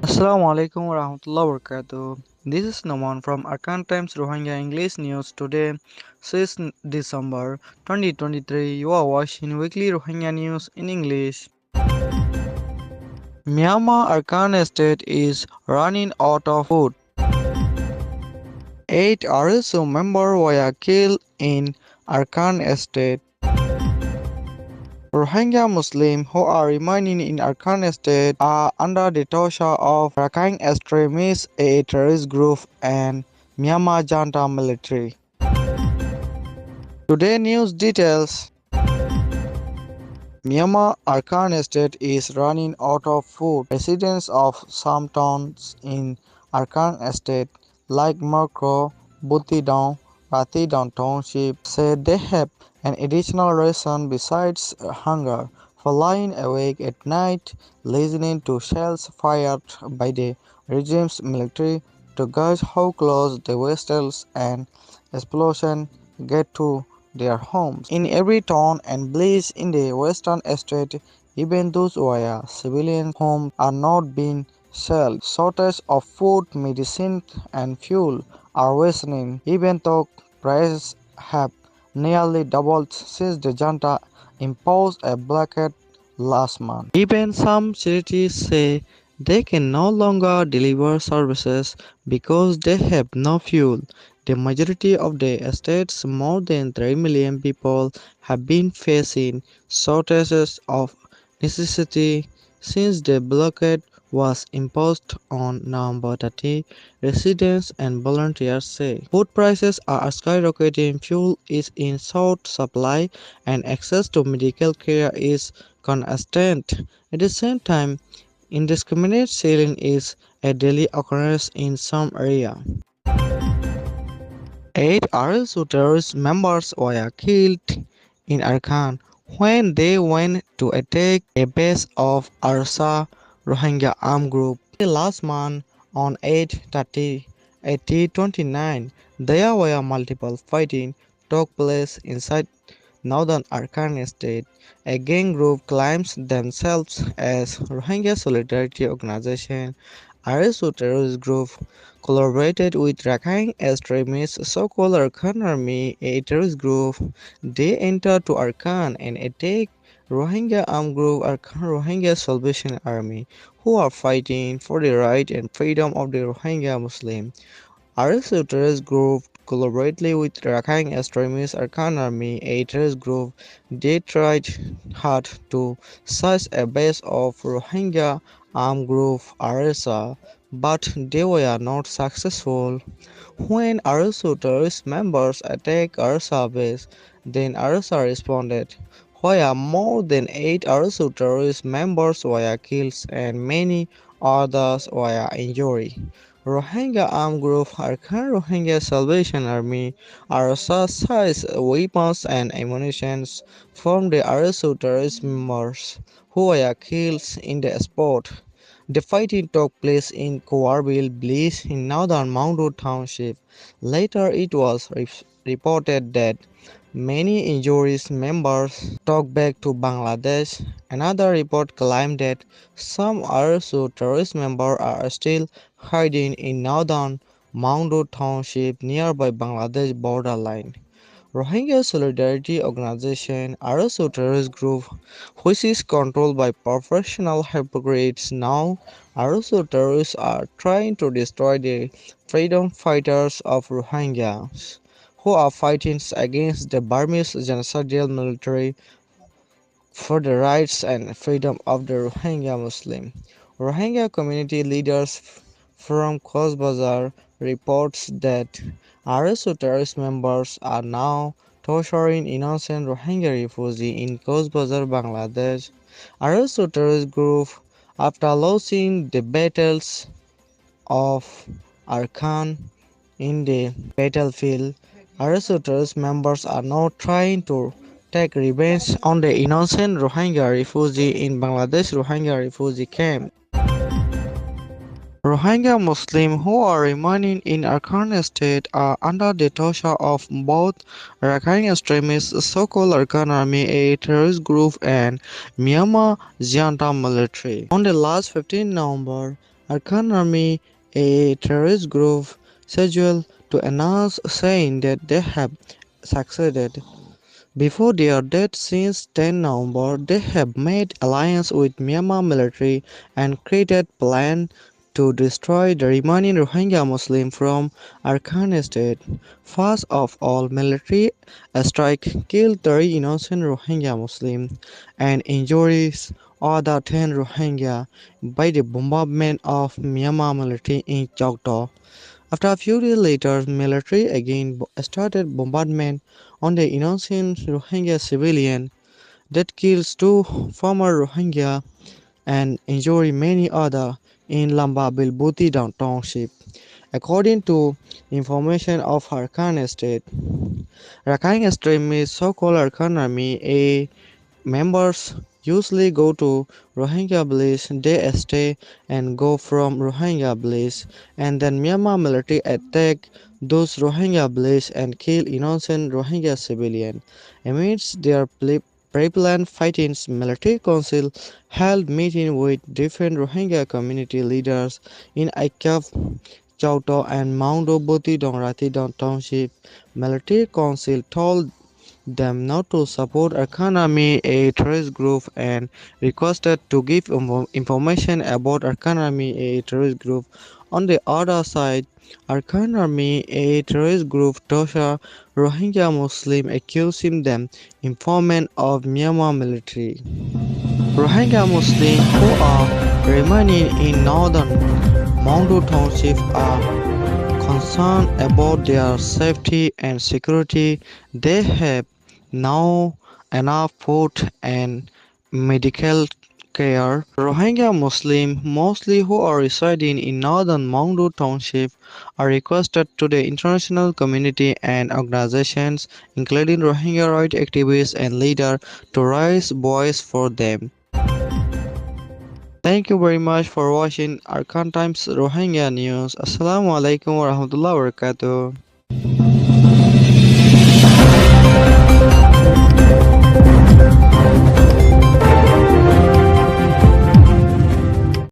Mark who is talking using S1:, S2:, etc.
S1: Assalamu alaikum warahmatullahi wabarakatuh. This is Naman from Arakan Times Rohingya English News today, 6 December 2023. You are watching weekly Rohingya news in English. Myanmar Arakan state is running out of food. 8 RSO members were killed in Arakan state. Rohingya Muslims who are remaining in Arakan state are under the torture of Rakhine extremists, a terrorist group, and Myanmar junta military. Today news details. Myanmar Arakan state is running out of food. Residents of some towns in Arakan state like Merko, Butidong, Ratidong township said they have an additional ration besides hunger for lying awake at night listening to shells fired by the regime's military to gauge how close the vessels and explosion get to their homes. In every town and village in the western state, even those where civilian homes are not being shelled. Shortage of food, medicine, and fuel are worsening, even though prices have nearly doubled since the junta imposed a blockade last month. Even some charities say they can no longer deliver services because they have no fuel. The majority of the states, more than 3 million people, have been facing shortages of necessity since the blockade was imposed on November 30, residents and volunteers say. Food prices are skyrocketing, fuel is in short supply, and access to medical care is constant. At the same time, indiscriminate shelling is a daily occurrence in some areas. 8 RSU terrorist members were killed in Arakan when they went to attack a base of Arsa Rohingya armed group. Last month on 8/30/2029, there were multiple fighting took place inside northern Arakan state. A gang group claims themselves as Rohingya Solidarity Organization. RSU terrorist group collaborated with Rakhine extremists so-called Arakan Army, a terrorist group. They entered to Arakan and attacked Rohingya armed group Arakan Rohingya Salvation Army, who are fighting for the right and freedom of the Rohingya Muslim. RSU terrorist group collaborated with Rakhine extremist Arakan Army, a terrorist group. They tried hard to seize a base of Rohingya armed group RSA, but they were not successful. When RSU terrorist members attacked RSA base, then RSA responded, where more than 8 RSU terrorist members were killed and many others were injured. Rohingya armed group Arakan Rohingya Salvation Army RSA seized weapons and ammunition from the RSU terrorist members who were killed in the spot. The fighting took place in Kowarbil village in northern Maungdu township. Later it was reported that many injured members took back to Bangladesh. Another report claimed that some RSU terrorist members are still hiding in northern Maungdu township nearby Bangladesh borderline. Rohingya Solidarity Organization, RSU terrorist group, which is controlled by professional hypocrites now, RSU terrorists are trying to destroy the freedom fighters of Rohingyas, who are fighting against the Burmese genocidal military for the rights and freedom of the Rohingya Muslim. Rohingya community leaders from Cox's reports that RSU terrorist members are now torturing innocent Rohingya refugees in Cox's Bangladesh. RSU terrorist group, after losing the battles of Arakan in the battlefield, RSU terrorist members are now trying to take revenge on the innocent Rohingya refugees in Bangladesh Rohingya refugee camp. Rohingya Muslims who are remaining in Arakan state are under the torture of both Rakhine extremists, so-called Arakan Army, a terrorist group, and Myanmar junta military. On the last 15 November, Arakan Army, a terrorist group, scheduled to announce saying that they have succeeded. Before their death since 10 November, they have made alliance with Myanmar military and created plan to destroy the remaining Rohingya Muslims from Arakan state. First of all, military strike killed 30 innocent Rohingya Muslims and injuries other 10 Rohingya by the bombardment of Myanmar military in Choctaw. After a few days later, military again started bombardment on the innocent Rohingya civilian that kills two former Rohingya and injured many others in Lamba Bilbuti township. According to information of Arakan state, Rakhine extremist so-called Arakan army, a members usually go to Rohingya village, they stay and go from Rohingya village, and then Myanmar military attack those Rohingya village and kill innocent Rohingya civilian. Amidst their prevalent fightings, military council held meeting with different Rohingya community leaders in Aikap, Chauto and Mount Oboti Dongrati township. Military council told them not to support Arakan Army, a terrorist group, and requested to give information about Arakan Army, a terrorist group. On the other side, Arakan Army, a terrorist group, torture Rohingya Muslims, accusing them informant of Myanmar military. Rohingya Muslims who are remaining in northern Mongdo Township are concerned about their safety and security. They have now enough food and medical care. Rohingya Muslims, mostly who are residing in northern Mongdo Township, are requested to the international community and organizations, including Rohingya rights activists and leaders, to raise voice for them. Thank you very much for watching Arakan Times Rohingya News. Assalamualaikum warahmatullahi wabarakatuh.